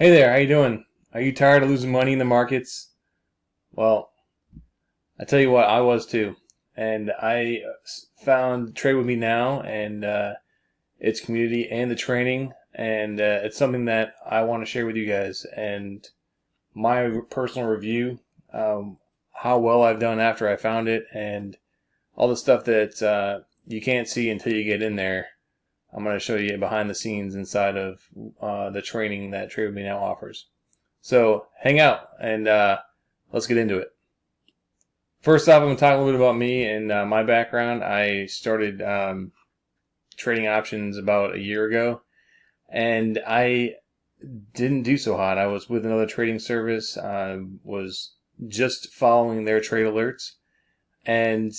Hey there, how you doing? Are you tired of losing money in the markets? Well, I tell you what, I was too. And I found Trade With Me Now and its community and the training, and it's something that I want to share with you guys. And my personal review, how well I've done after I found it, and all the stuff that you can't see until you get in there. I'm going to show you behind the scenes inside of the training that Trade With Me Now offers. So hang out and let's get into it. First off, I'm going to talk a little bit about me and my background. I started trading options about a year ago, and I didn't do so hot. I was with another trading service, was just following their trade alerts, and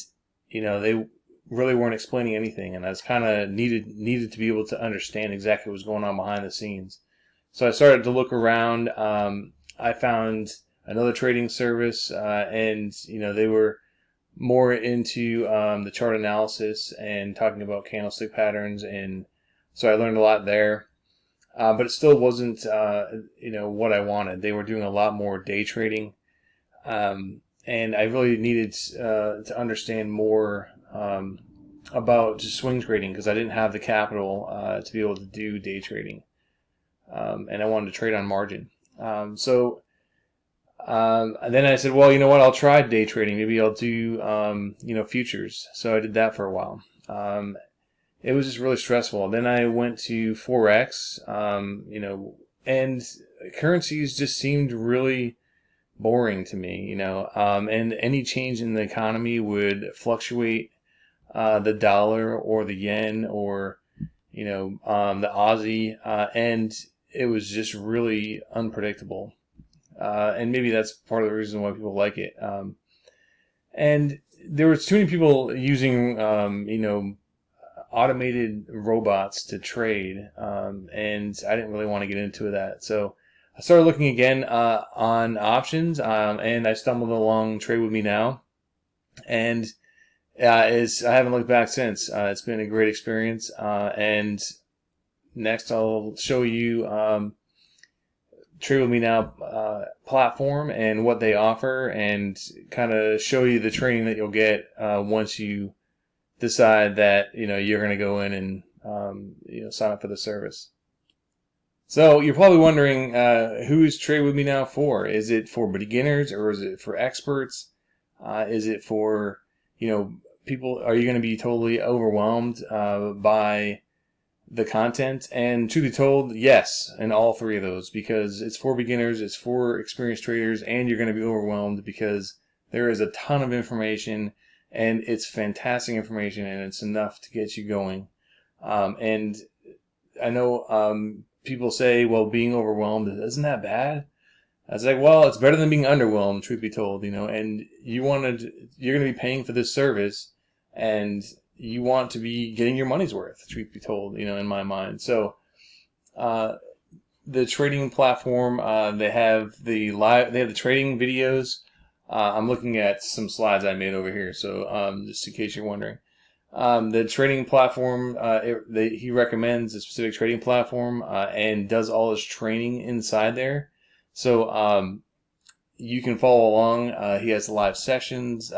they really weren't explaining anything, and I was kind of needed to be able to understand exactly what was going on behind the scenes. So I started to look around. I found another trading service, and they were more into the chart analysis and talking about candlestick patterns, and so I learned a lot there. But it still wasn't, what I wanted. They were doing a lot more day trading, and I really needed to understand more about just swing trading because I didn't have the capital to be able to do day trading. And I wanted to trade on margin. So then I said, well, you know what? I'll try day trading. Maybe I'll do, futures. So I did that for a while. It was just really stressful. Then I went to Forex, and currencies just seemed really boring to me, and any change in the economy would fluctuate the dollar or the yen or, the Aussie, and it was just really unpredictable. And maybe that's part of the reason why people like it. And there was too many people using, automated robots to trade, and I didn't really want to get into that. So I started looking again on options, and I stumbled along Trade With Me Now, and I haven't looked back since. It's been a great experience, and next I'll show you Trade With Me Now platform and what they offer, and kind of show you the training that you'll get once you decide that you're going to go in and sign up for the service. So you're probably wondering, who is Trade With Me Now for? Is it for beginners or is it for experts? Is it for people? Are you going to be totally overwhelmed by the content? And truth be told, yes, in all three of those, because it's for beginners, it's for experienced traders, and you're going to be overwhelmed because there is a ton of information, and it's fantastic information, and it's enough to get you going. And I know people say, well, being overwhelmed, isn't that bad? I was like, well, it's better than being underwhelmed, truth be told, and you're going to be paying for this service, and you want to be getting your money's worth, truth be told, in my mind. So, the trading platform, they have the trading videos. I'm looking at some slides I made over here, so just in case you're wondering. The trading platform, he recommends a specific trading platform and does all his training inside there. So you can follow along. He has live sessions.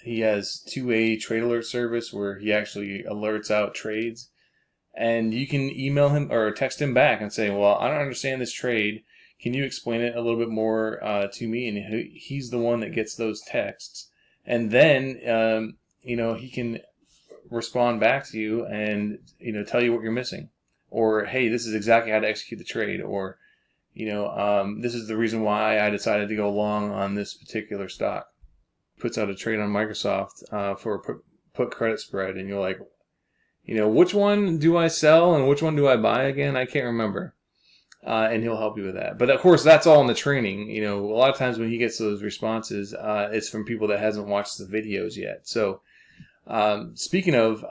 He has two-way trade alert service where he actually alerts out trades. And you can email him or text him back and say, well, I don't understand this trade. Can you explain it a little bit more to me? And he's the one that gets those texts. And then, he can respond back to you and, tell you what you're missing. Or, hey, this is exactly how to execute the trade. Or, this is the reason why I decided to go long on this particular stock. Puts out a trade on Microsoft for a put credit spread. And you're like, which one do I sell and which one do I buy again? I can't remember. And he'll help you with that. But of course, that's all in the training. A lot of times when he gets those responses, it's from people that hasn't watched the videos yet. So, speaking of,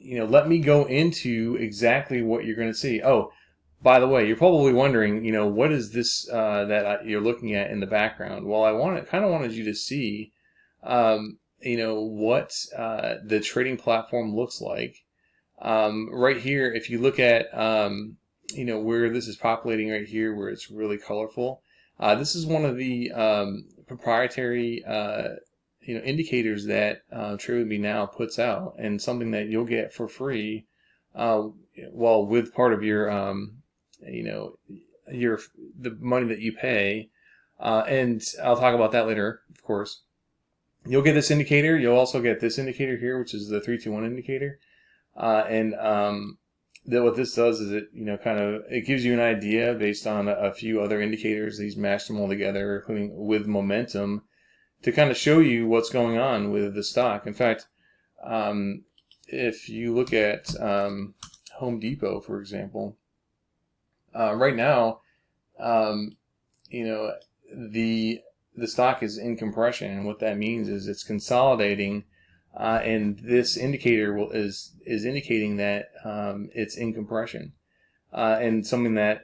let me go into exactly what you're going to see. Oh, by the way, you're probably wondering, what is this that you're looking at in the background? Well, I wanted you to see, what the trading platform looks like. Right here, if you look at where this is populating right here, where it's really colorful. This is one of the proprietary indicators that Trade With Me Now puts out, and something that you'll get for free, well, with part of your the money that you pay, and I'll talk about that later, of course. You'll get this indicator. You'll also get this indicator here, which is the 3-2-1 indicator, and what this does is it it gives you an idea based on a few other indicators. These mashed them all together, including with momentum, to kind of show you what's going on with the stock. In fact, if you look at Home Depot, for example, right now, the stock is in compression, and what that means is it's consolidating, and this indicator is indicating that it's in compression, and something that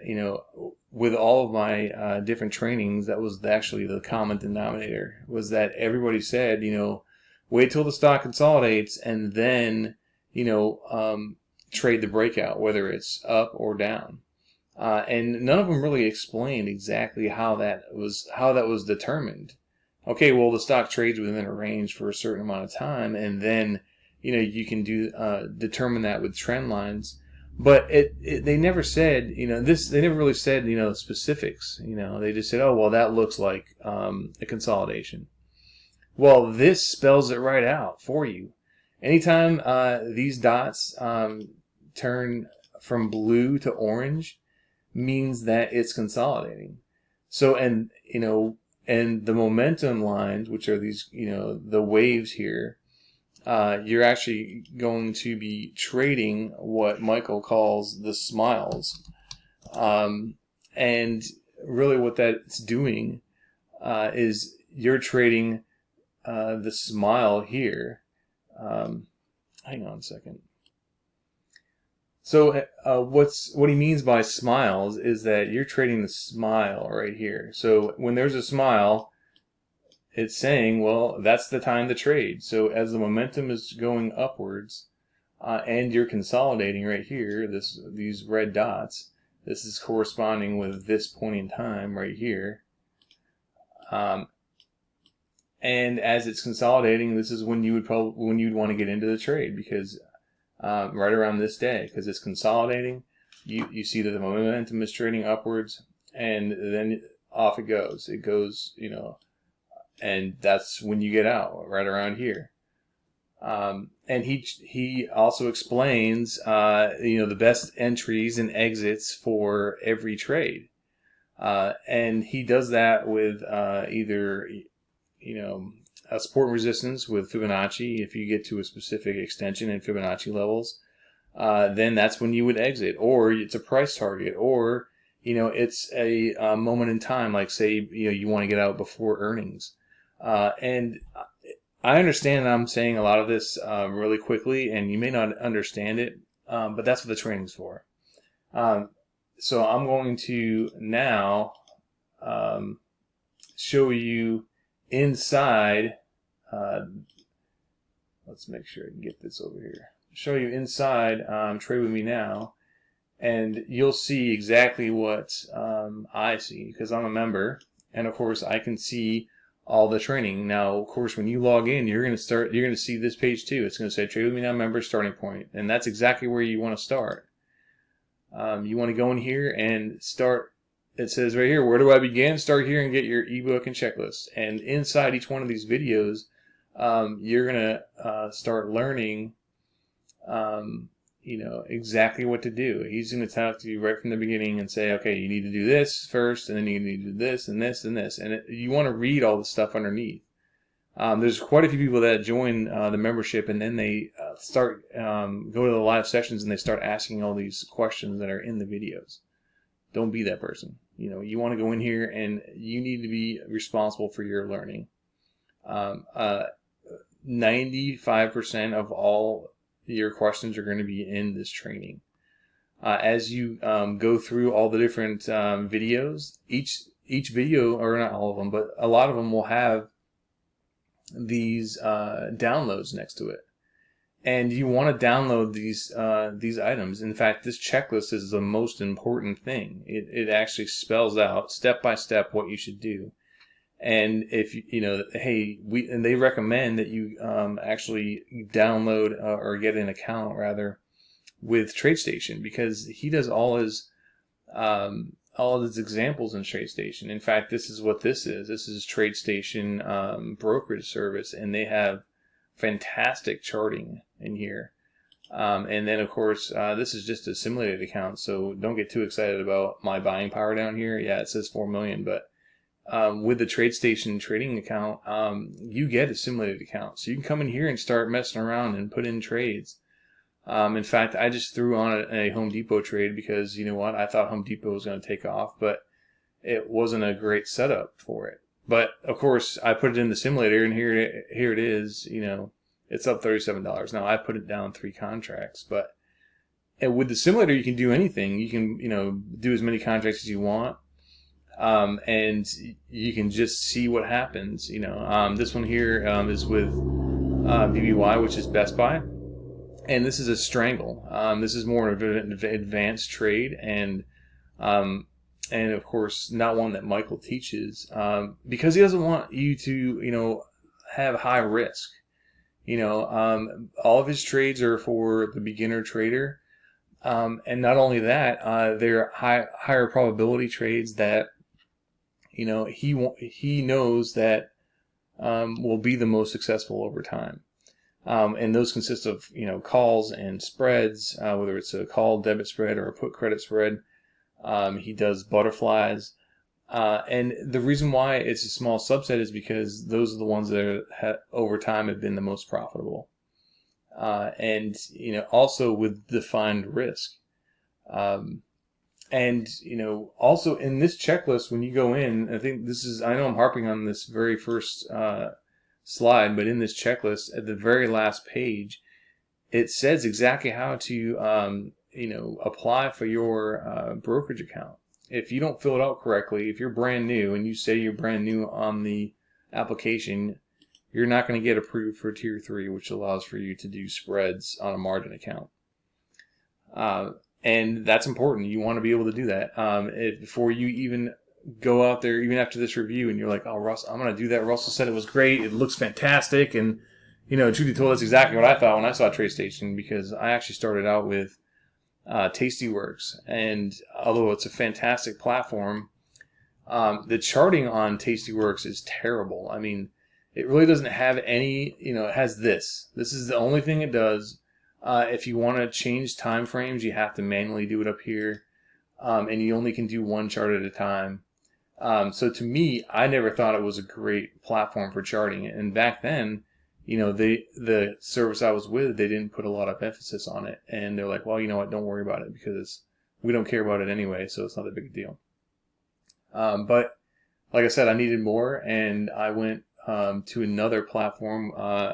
with all of my different trainings, that was actually the common denominator, was that everybody said wait till the stock consolidates and then trade the breakout, whether it's up or down. And none of them really explained exactly how that was determined. Okay, well, the stock trades within a range for a certain amount of time, and then you can determine that with trend lines. But they never said this. They never really said specifics. They just said, oh well, that looks like a consolidation. Well, this spells it right out for you. Anytime these dots turn from blue to orange, means that it's consolidating. So, and the momentum lines, which are these the waves here, you're actually going to be trading what Michael calls the smiles, and really what that's doing is you're trading the smile here. Hang on a second. So what he means by smiles is that you're trading the smile right here. So when there's a smile, it's saying, well, that's the time to trade. So as the momentum is going upwards, and you're consolidating right here, these red dots, this is corresponding with this point in time right here. And as it's consolidating, this is when you'd want to get into the trade, because right around this day, because it's consolidating, you see that the momentum is trading upwards, and then off it goes. It goes, and that's when you get out, right around here. And he also explains, the best entries and exits for every trade, and he does that with either, a support and resistance with Fibonacci. If you get to a specific extension in Fibonacci levels, then that's when you would exit, or it's a price target, or it's a moment in time, like say you want to get out before earnings. And I understand I'm saying a lot of this really quickly, and you may not understand it, but that's what the training's for. So I'm going to now show you inside. Let's make sure I can get this over here. Show you inside Trade With Me Now, and you'll see exactly what I see, because I'm a member, and of course I can see all the training. Now, of course, when you log in, you're going to see this page too. It's going to say Trade With Me Now member starting point, and that's exactly where you want to start. You want to go in here and start. It says right here, where do I begin? Start here and get your ebook and checklist. And inside each one of these videos, you're going to start learning, exactly what to do. He's going to talk to you right from the beginning and say, okay, you need to do this first, and then you need to do this and this and this. And you want to read all the stuff underneath. There's quite a few people that join the membership, and then they go to the live sessions and they start asking all these questions that are in the videos. Don't be that person. You want to go in here and you need to be responsible for your learning. 95% of all your questions are going to be in this training. As you go through all the different videos, each video, or not all of them, but a lot of them will have these downloads next to it. and you want to download these items. In fact, this checklist is the most important thing. It actually spells out step by step what you should do. And if you know, hey, and they recommend that you actually download or get an account rather with TradeStation, because he does all of his examples in TradeStation. In fact, this is what this is. This is TradeStation brokerage service, and they have fantastic charting in here. And then, of course, this is just a simulated account, so don't get too excited about my buying power down here. Yeah, it says 4 million, but with the TradeStation trading account, you get a simulated account. So you can come in here and start messing around and put in trades. In fact, I just threw on a Home Depot trade because, you know what, I thought Home Depot was going to take off, but it wasn't a great setup for it. But, of course, I put it in the simulator, and here it is, you know, it's up $37. Now, I put it down 3 contracts, but with the simulator, you can do anything. You can, you know, do as many contracts as you want, and you can just see what happens. You know, this one here is with BBY, which is Best Buy, and this is a strangle. This is more of an advanced trade, and of course, not one that Michael teaches, because he doesn't want you to, you know, have high risk. You know, all of his trades are for the beginner trader, and not only that, they're higher probability trades that, you know, he knows that will be the most successful over time. And those consist of, you know, calls and spreads, whether it's a call debit spread or a put credit spread. He does butterflies. And the reason why it's a small subset is because those are the ones that over time have been the most profitable. And, you know, also with defined risk. And, you know, also in this checklist, when you go in, I think this is, I know I'm harping on this very first slide, but in this checklist, at the very last page, it says exactly how to, you know, apply for your brokerage account. If you don't fill it out correctly, if you're brand new and you say you're brand new on the application, you're not going to get approved for Tier 3, which allows for you to do spreads on a margin account. And that's important. You want to be able to do that before you even go out there, even after this review, and you're like, oh, Russ, I'm going to do that. Russell said it was great. It looks fantastic. And, you know, truth be told, that's exactly what I thought when I saw TradeStation, because I actually started out with Tastyworks. And although it's a fantastic platform, the charting on Tastyworks is terrible. I mean, it really doesn't have any, you know, it has this. This is the only thing it does. If you want to change time frames, you have to manually do it up here. And you only can do one chart at a time. So to me, I never thought it was a great platform for charting. And back then, you know, the service I was with, they didn't put a lot of emphasis on it. And they're like, well, you know what, don't worry about it because we don't care about it anyway, so it's not a big deal. But like I said, I needed more, and I went to another platform,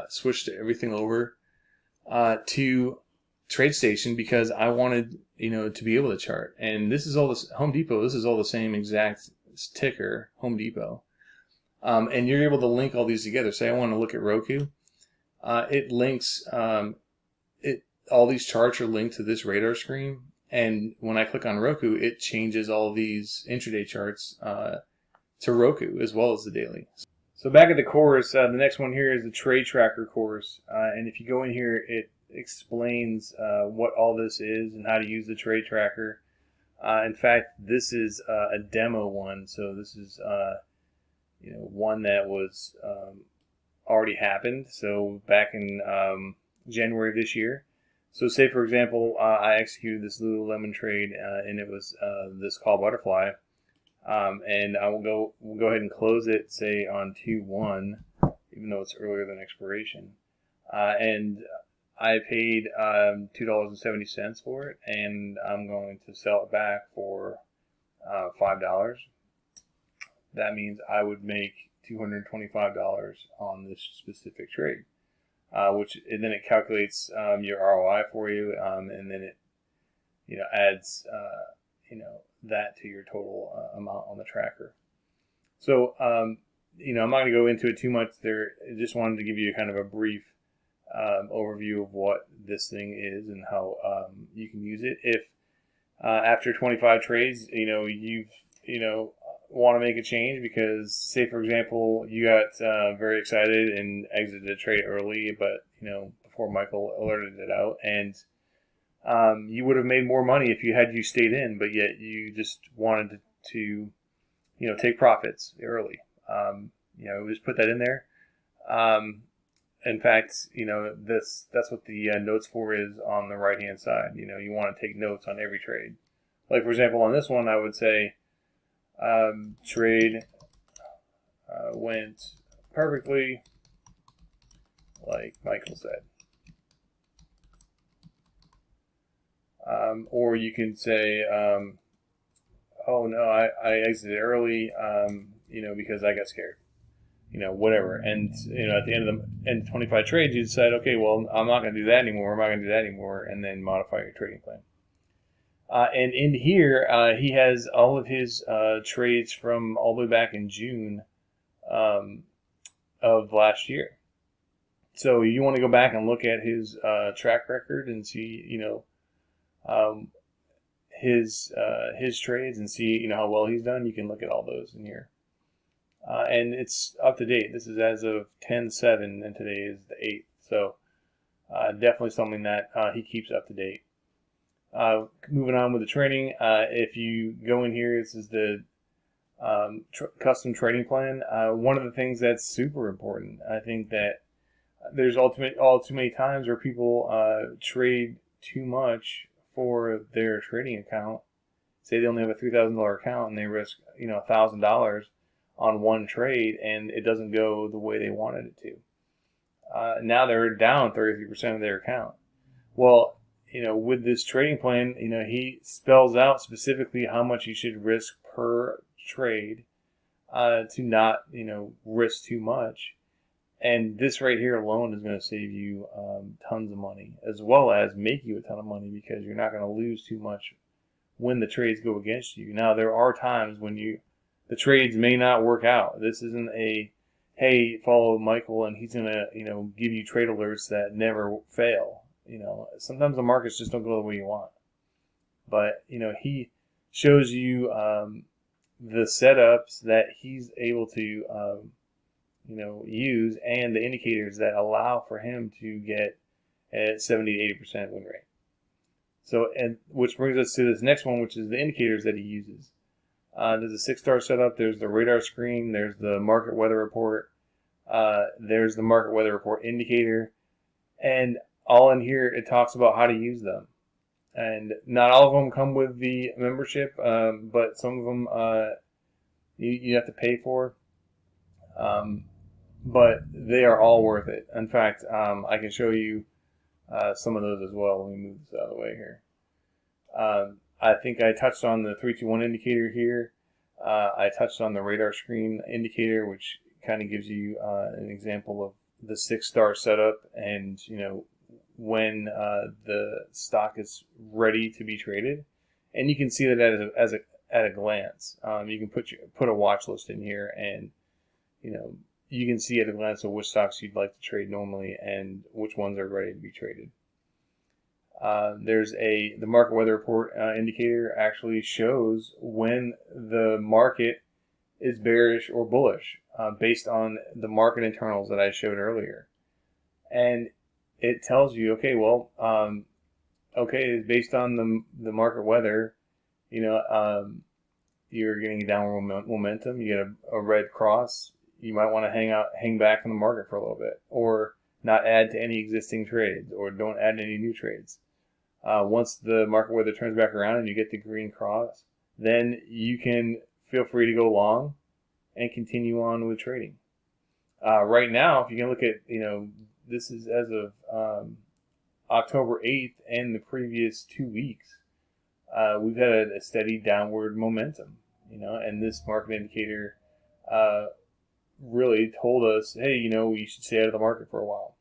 switched everything over to TradeStation because I wanted, you know, to be able to chart. And this is all this Home Depot. This is all the same exact ticker, Home Depot. And you're able to link all these together. Say I want to look at Roku. It links, all these charts are linked to this radar screen. And when I click on Roku, it changes all of these intraday charts to Roku as well as the daily. So back at the course, the next one here is the Trade Tracker course. And if you go in here, it explains what all this is and how to use the Trade Tracker. In fact, this is a demo one. So this is you know, one that was already happened. So back in January of this year. So say, for example, I executed this Lululemon trade, and it was this call butterfly. And we'll go ahead and close it, say, on 2/1, even though it's earlier than expiration. And I paid $2.70 for it, and I'm going to sell it back for $5. That means I would make $225 on this specific trade, and then it calculates your ROI for you, and then it, you know, adds you know, that to your total amount on the tracker. So you know, I'm not going to go into it too much there. I just wanted to give you kind of a brief overview of what this thing is and how you can use it. If after 25 trades, want to make a change because, say for example, you got very excited and exited a trade early, but before Michael alerted it out, and you would have made more money if you stayed in, but yet you just wanted to take profits early. Just put that in there. In fact, that's what the notes for is on the right hand side. You want to take notes on every trade. Like for example, on this one, I would say trade went perfectly, like Michael said. Or you can say, oh no, I exited early, because I got scared. Whatever. And, at the end of the end 25 trades, you decide, okay, well, I'm not going to do that anymore. I'm not going to do that anymore. And then modify your trading plan. And in here, he has all of his trades from all the way back in June of last year. So you want to go back and look at his track record and see, his trades and see, how well he's done. You can look at all those in here. And it's up to date. This is as of 10/7, and today is the 8th. So definitely something that he keeps up to date. Moving on with the trading, if you go in here, this is the custom trading plan. One of the things that's super important, I think that there's all too many times where people trade too much for their trading account. Say they only have a $3,000 account and they risk $1,000 on one trade, and it doesn't go the way they wanted it to. Now they're down 33% of their account. Well, with this trading plan, he spells out specifically how much you should risk per trade to not, risk too much. And this right here alone is going to save you tons of money, as well as make you a ton of money because you're not going to lose too much when the trades go against you. Now, there are times when the trades may not work out. This isn't a, hey, follow Michael and he's going to, give you trade alerts that never fail. Sometimes the markets just don't go the way you want. But, he shows you the setups that he's able to, use and the indicators that allow for him to get a 70 to 80% win rate. So, and which brings us to this next one, which is the indicators that he uses. There's a 6-star setup. There's the radar screen. There's the market weather report. There's the market weather report indicator. And all in here, it talks about how to use them. And not all of them come with the membership, but some of them you have to pay for. But they are all worth it. In fact, I can show you some of those as well. Let me move this out of the way here. I think I touched on the 321 indicator here. I touched on the radar screen indicator, which kind of gives you an example of the 6-star setup and, when the stock is ready to be traded. And you can see that at a glance. You can put a watch list in here and, you can see at a glance of which stocks you'd like to trade normally and which ones are ready to be traded. There's the market weather report indicator actually shows when the market is bearish or bullish based on the market internals that I showed earlier. And it tells you, okay, well, based on the market weather, you're getting a downward momentum. You get a red cross. You might want to hang back in the market for a little bit, or not add to any existing trades, or don't add any new trades. Once the market weather turns back around and you get the green cross, then you can feel free to go long and continue on with trading. Right now, if you can look at, this is as of October 8th and the previous 2 weeks, we've had a steady downward momentum, and this market indicator really told us, hey, you should stay out of the market for a while.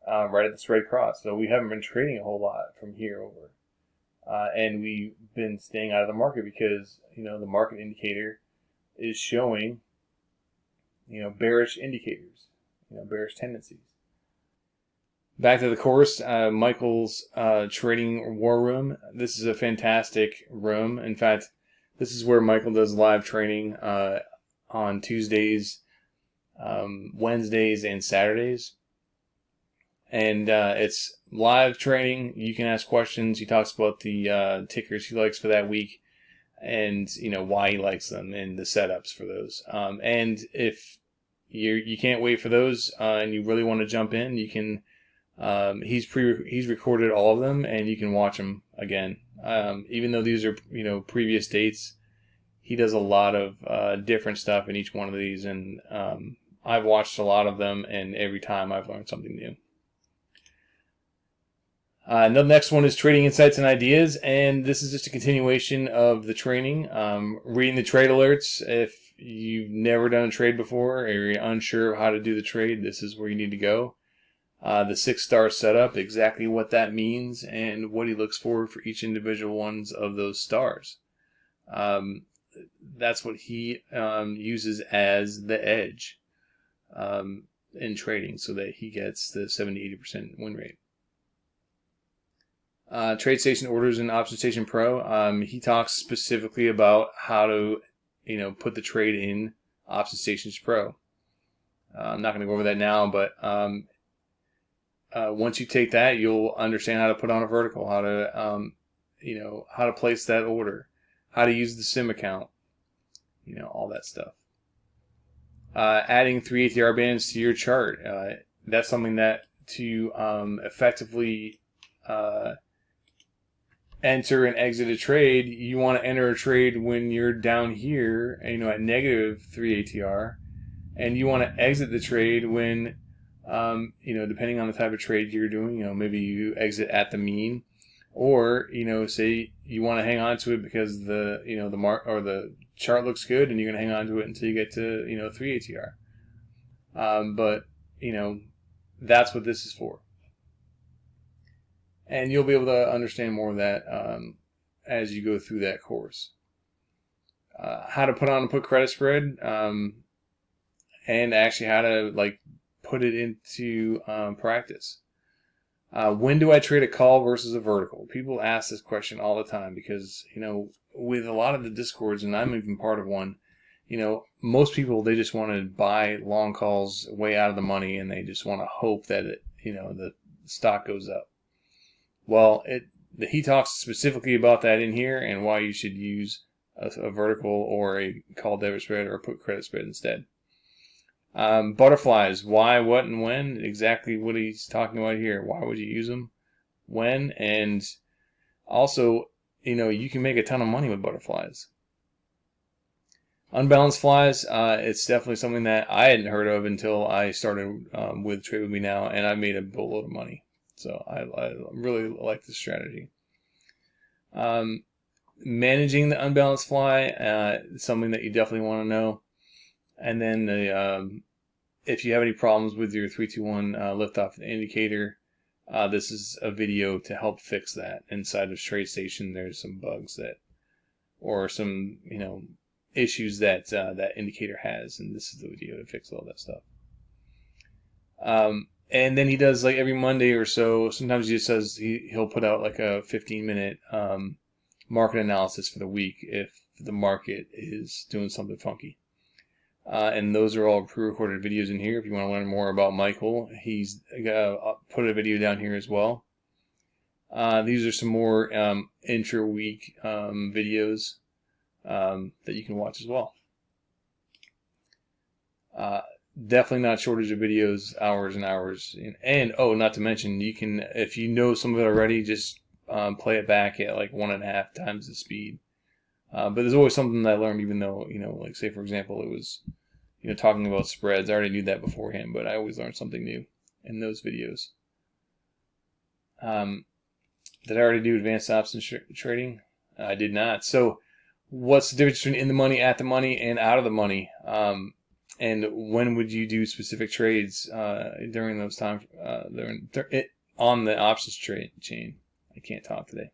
Right at this red cross. So we haven't been trading a whole lot from here over. And we've been staying out of the market because, the market indicator is showing, bearish indicators, bearish tendencies. Back to the course, Michael's trading war room. This is a fantastic room. In fact, this is where Michael does live training on Tuesdays, Wednesdays, and Saturdays. And it's live training. You can ask questions. He talks about the tickers he likes for that week, and why he likes them, and the setups for those. And if you can't wait for those, and you really want to jump in, you can. He's recorded all of them, and you can watch them again. Even though these are previous dates, he does a lot of different stuff in each one of these, and I've watched a lot of them, and every time I've learned something new. The next one is Trading Insights and Ideas, and this is just a continuation of the training. Reading the trade alerts. If you've never done a trade before, or you're unsure of how to do the trade, this is where you need to go. The 6-star setup, exactly what that means, and what he looks for each individual ones of those stars. That's what he uses as the edge in trading, so that he gets the 70-80% win rate. TradeStation Orders and OptionStation Pro. He talks specifically about how to, put the trade in OptionStation Pro. I'm not going to go over that now, but once you take that, you'll understand how to put on a vertical, how to, how to place that order, how to use the sim account, all that stuff. Adding 3 ATR bands to your chart. That's something that to effectively enter and exit a trade, you want to enter a trade when you're down here, at -3 ATR, and you want to exit the trade when, depending on the type of trade you're doing, maybe you exit at the mean, or say you want to hang on to it because the the chart looks good, and you're going to hang on to it until you get to 3 ATR. But that's what this is for. And you'll be able to understand more of that as you go through that course. How to put on a put credit spread, and actually how to put it into practice. When do I trade a call versus a vertical? People ask this question all the time because with a lot of the discords, and I'm even part of one. Most people, they just want to buy long calls way out of the money, and they just want to hope that the stock goes up. Well, he talks specifically about that in here, and why you should use a vertical or a call debit spread or a put credit spread instead. Butterflies, why, what, and when, exactly what he's talking about here. Why would you use them? When? And also, you can make a ton of money with butterflies. Unbalanced flies, it's definitely something that I hadn't heard of until I started with Trade With Me Now, and I made a boatload of money. So I really like this strategy. Managing the unbalanced fly, something that you definitely want to know. And then if you have any problems with your 321 liftoff indicator, this is a video to help fix that. Inside of TradeStation, there's some bugs or some issues that that indicator has, and this is the video to fix all that stuff. And then he does every Monday or so. Sometimes he just says he'll put out a 15-minute market analysis for the week if the market is doing something funky. And those are all pre-recorded videos in here. If you want to learn more about Michael, he's put a video down here as well. These are some more intra-week videos that you can watch as well. Definitely not shortage of videos, hours and hours. And not to mention, you can, if you know some of it already, just play it back at 1.5 times the speed. But there's always something that I learned, even though, say for example, it was, talking about spreads. I already knew that beforehand, but I always learned something new in those videos. Did I already do advanced options trading? I did not. So what's the difference between in the money, at the money, and out of the money? And when would you do specific trades during those times on the options trade chain? I can't talk today.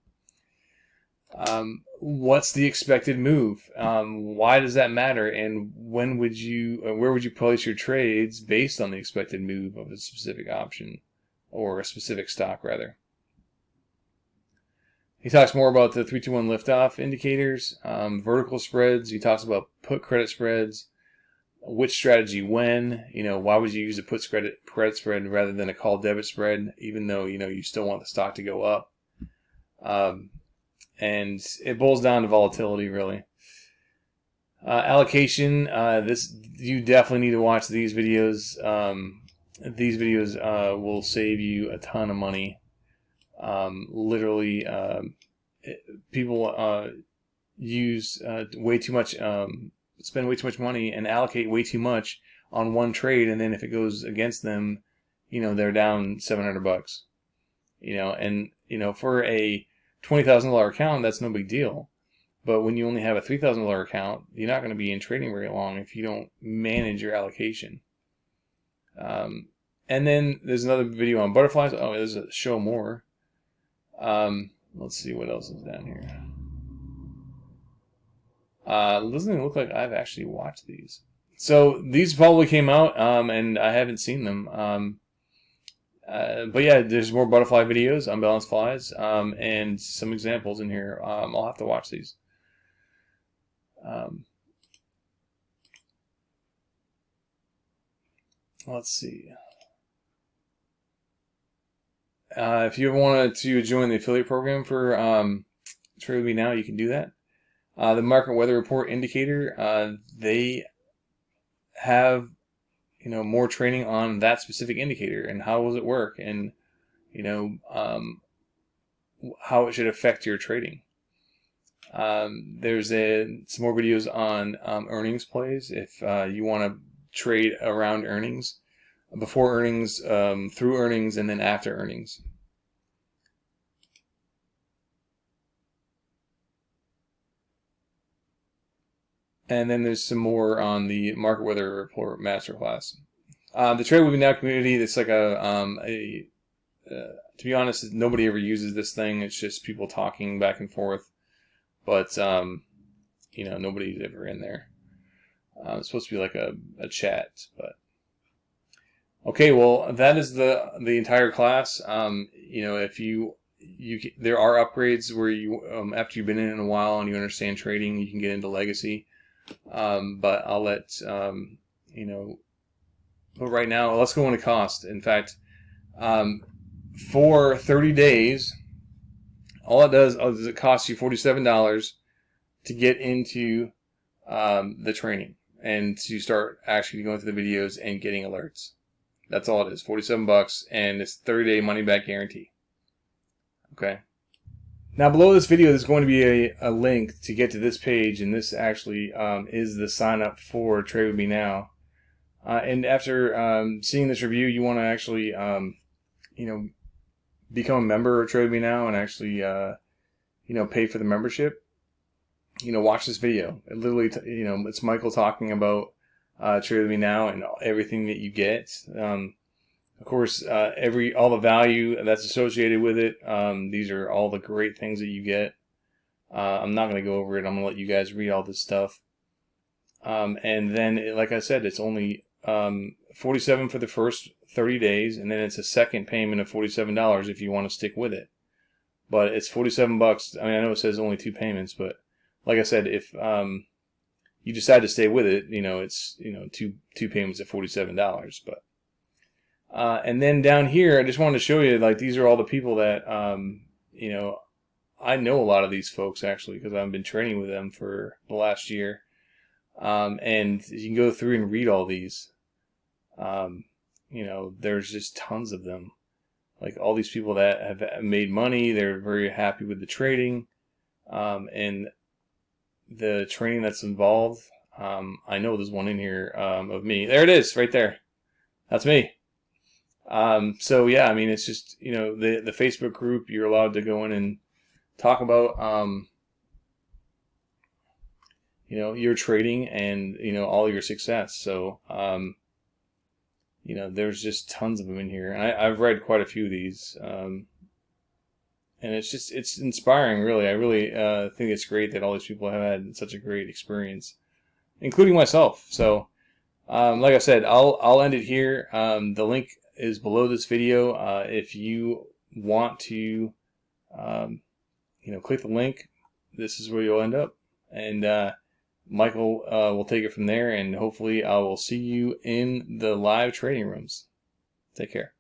What's the expected move? Why does that matter? And where would you place your trades based on the expected move of a specific option or a specific stock rather. He talks more about the 3-2-1 liftoff indicators, vertical spreads. He talks about put credit spreads, which strategy when. Why would you use a put credit spread rather than a call debit spread, even though you still want the stock to go up. And it boils down to volatility, really. Allocation. You definitely need to watch these videos. These videos will save you a ton of money. Literally, people use way too much, spend way too much money and allocate way too much on one trade, and then if it goes against them, they're down $700. And for a $20,000 account, that's no big deal. But when you only have a $3,000 account, you're not going to be in trading very long if you don't manage your allocation. And then there's another video on butterflies. Oh, there's a show more. Let's see what else is down here. It doesn't even look like I've actually watched these. So these probably came out, and I haven't seen them. But yeah, there's more butterfly videos, unbalanced flies, and some examples in here. I'll have to watch these. Let's see. If you ever wanted to join the affiliate program for Trade With Me Now, you can do that. The market weather report indicator, they have more training on that specific indicator and how does it work, and how it should affect your trading. There's some more videos on earnings plays if you want to trade around earnings, before earnings, through earnings, and then after earnings. And then there's some more on the market weather report masterclass. The Trade With Me Now community, it's like to be honest, nobody ever uses this thing. It's just people talking back and forth. But, nobody's ever in there. It's supposed to be like a chat, but. Okay, well, that is the entire class. If there are upgrades where you, after you've been in a while and you understand trading, you can get into legacy. But I'll let, but right now, let's go into cost. In fact, for 30 days, all it does is it costs you $47 to get into the training and to start actually going through the videos and getting alerts. That's all it is, $47, and it's 30-day money-back guarantee. Okay. Now below this video, there's going to be a link to get to this page, and this actually is the sign up for Trade With Me Now. And after seeing this review, you want to actually, become a member of Trade With Me Now and actually, pay for the membership. Watch this video. It literally, it's Michael talking about Trade With Me Now and everything that you get. Of course, all the value that's associated with it. These are all the great things that you get. I'm not going to go over it. I'm going to let you guys read all this stuff. And then, like I said, it's only $47 for the first 30 days, and then it's a second payment of $47 if you want to stick with it. But it's $47. I mean, I know it says only 2 payments, but like I said, if you decide to stay with it, it's two payments at $47. But and then down here, I just wanted to show you, like, these are all the people that I know a lot of these folks actually because I've been training with them for the last year. And you can go through and read all these. There's just tons of them. Like all these people that have made money, they're very happy with the trading, and the training that's involved. I know there's one in here of me. There it is, right there. That's me. So yeah, I mean, it's just the Facebook group. You're allowed to go in and talk about your trading and all your success. So there's just tons of them in here, and I've read quite a few of these, and it's inspiring, really. I really think it's great that all these people have had such a great experience, including myself. So like I said, I'll end it here. The link is below this video. If you want to, click the link. This is where you'll end up, and Michael will take it from there. And hopefully, I will see you in the live trading rooms. Take care.